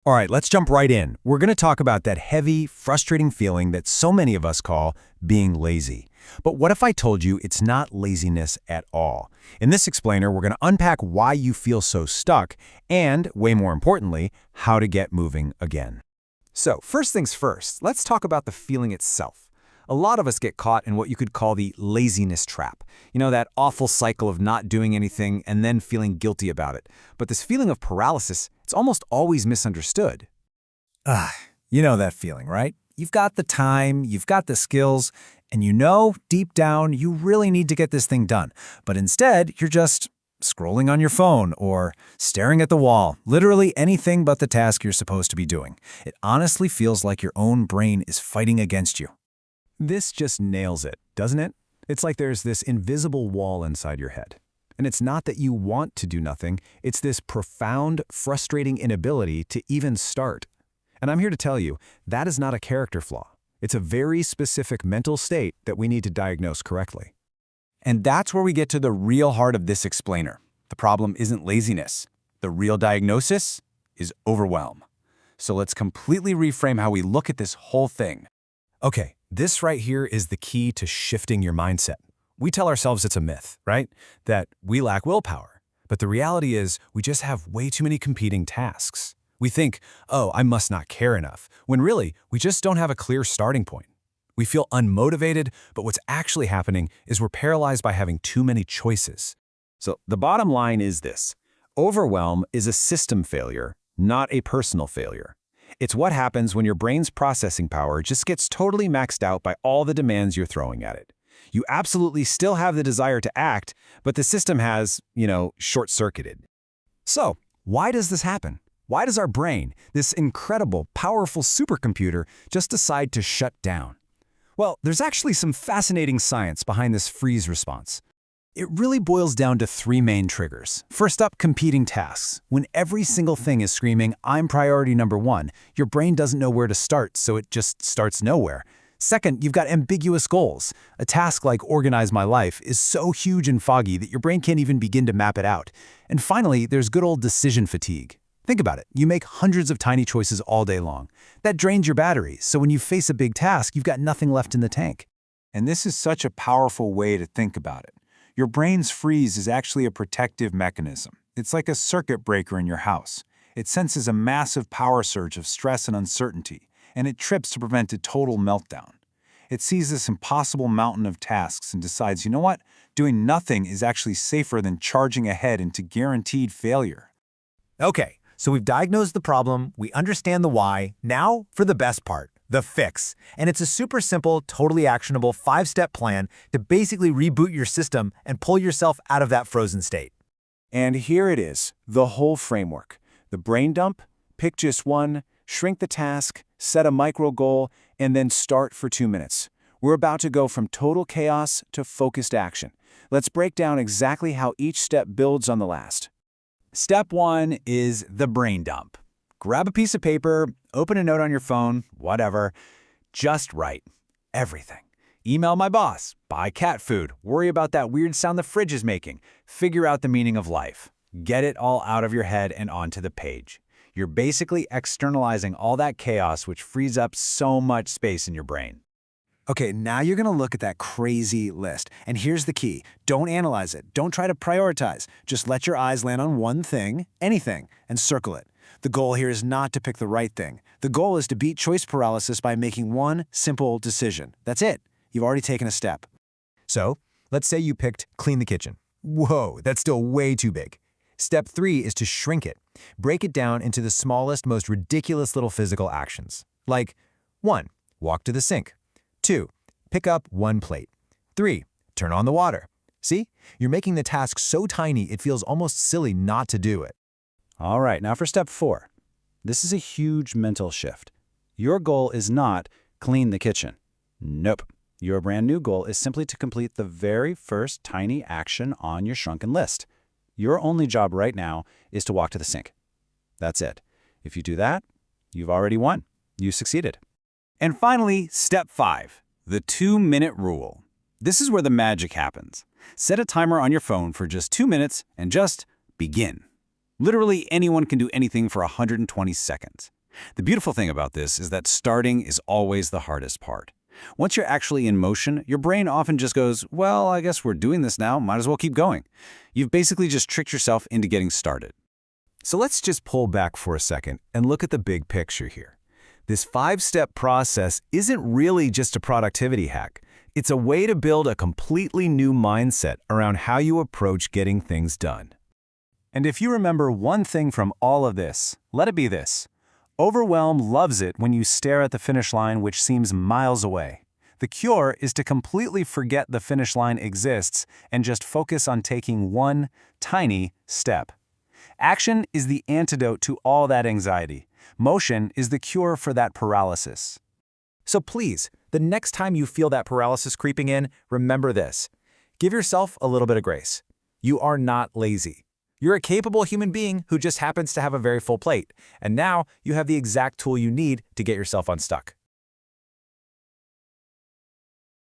All right, let's jump right in. We're going to talk about that heavy, frustrating feeling that so many of us call being lazy. But what if I told you it's not laziness at all? In this explainer, we're going to unpack why you feel so stuck and, way more importantly, how to get moving again. So, first things first, let's talk about the feeling itself. A lot of us get caught in what you could call the laziness trap. You know, that awful cycle of not doing anything and then feeling guilty about it. But this feeling of paralysis, it's almost always misunderstood. You know that feeling, right? You've got the time, you've got the skills, and you know, deep down, you really need to get this thing done. But instead, you're just scrolling on your phone or staring at the wall, literally anything but the task you're supposed to be doing. It honestly feels like your own brain is fighting against you. This just nails it, doesn't it? It's like there's this invisible wall inside your head. And it's not that you want to do nothing, it's this profound, frustrating inability to even start. And I'm here to tell you, that is not a character flaw. It's a very specific mental state that we need to diagnose correctly. And that's where we get to the real heart of this explainer. The problem isn't laziness. The real diagnosis is overwhelm. So let's completely reframe how we look at this whole thing. Okay, this right here is the key to shifting your mindset. We tell ourselves it's a myth, right? That we lack willpower. But the reality is we just have way too many competing tasks. We think, oh, I must not care enough, when really, we just don't have a clear starting point. We feel unmotivated, but what's actually happening is we're paralyzed by having too many choices. So the bottom line is this. Overwhelm is a system failure, not a personal failure. It's what happens when your brain's processing power just gets totally maxed out by all the demands you're throwing at it. You absolutely still have the desire to act, but the system has, short-circuited. So, why does this happen? Why does our brain, this incredible, powerful supercomputer, just decide to shut down? Well, there's actually some fascinating science behind this freeze response. It really boils down to three main triggers. First up, competing tasks. When every single thing is screaming, I'm priority number one, your brain doesn't know where to start, so it just starts nowhere. Second, you've got ambiguous goals. A task like organize my life is so huge and foggy that your brain can't even begin to map it out. And finally, there's good old decision fatigue. Think about it. You make hundreds of tiny choices all day long. That drains your battery, so when you face a big task, you've got nothing left in the tank. And this is such a powerful way to think about it. Your brain's freeze is actually a protective mechanism. It's like a circuit breaker in your house. It senses a massive power surge of stress and uncertainty, and it trips to prevent a total meltdown. It sees this impossible mountain of tasks and decides, you know what? Doing nothing is actually safer than charging ahead into guaranteed failure. Okay, so we've diagnosed the problem, we understand the why. Now for the best part, the fix. And it's a super simple, totally actionable 5-step plan to basically reboot your system and pull yourself out of that frozen state. And here it is, the whole framework. The brain dump, pick just one, shrink the task, set a micro goal, and then start for 2 minutes. We're about to go from total chaos to focused action. Let's break down exactly how each step builds on the last. Step 1 is the brain dump. Grab a piece of paper, open a note on your phone, whatever. Just write everything. Email my boss, buy cat food, worry about that weird sound the fridge is making, figure out the meaning of life. Get it all out of your head and onto the page. You're basically externalizing all that chaos, which frees up so much space in your brain. Okay, now you're going to look at that crazy list. And here's the key. Don't analyze it. Don't try to prioritize. Just let your eyes land on one thing, anything, and circle it. The goal here is not to pick the right thing. The goal is to beat choice paralysis by making one simple decision. That's it. You've already taken a step. So, let's say you picked clean the kitchen. Whoa, that's still way too big. Step 3 is to shrink it. Break it down into the smallest, most ridiculous little physical actions. Like 1. Walk to the sink. 2. Pick up one plate. 3. Turn on the water. See? You're making the task so tiny it feels almost silly not to do it. All right, now for step 4. This is a huge mental shift. Your goal is not clean the kitchen. Nope. Your brand new goal is simply to complete the very first tiny action on your shrunken list. Your only job right now is to walk to the sink. That's it. If you do that, you've already won. You succeeded. And finally, step 5, the 2-minute rule. This is where the magic happens. Set a timer on your phone for just 2 minutes and just begin. Literally anyone can do anything for 120 seconds. The beautiful thing about this is that starting is always the hardest part. Once you're actually in motion, your brain often just goes, well, I guess we're doing this now, might as well keep going. You've basically just tricked yourself into getting started. So let's just pull back for a second and look at the big picture here. This 5-step process isn't really just a productivity hack. It's a way to build a completely new mindset around how you approach getting things done. And if you remember one thing from all of this, let it be this. Overwhelm loves it when you stare at the finish line which seems miles away. The cure is to completely forget the finish line exists and just focus on taking one tiny step. Action is the antidote to all that anxiety. Motion is the cure for that paralysis. So please, the next time you feel that paralysis creeping in, remember this. Give yourself a little bit of grace. You are not lazy. You're a capable human being who just happens to have a very full plate, and now you have the exact tool you need to get yourself unstuck.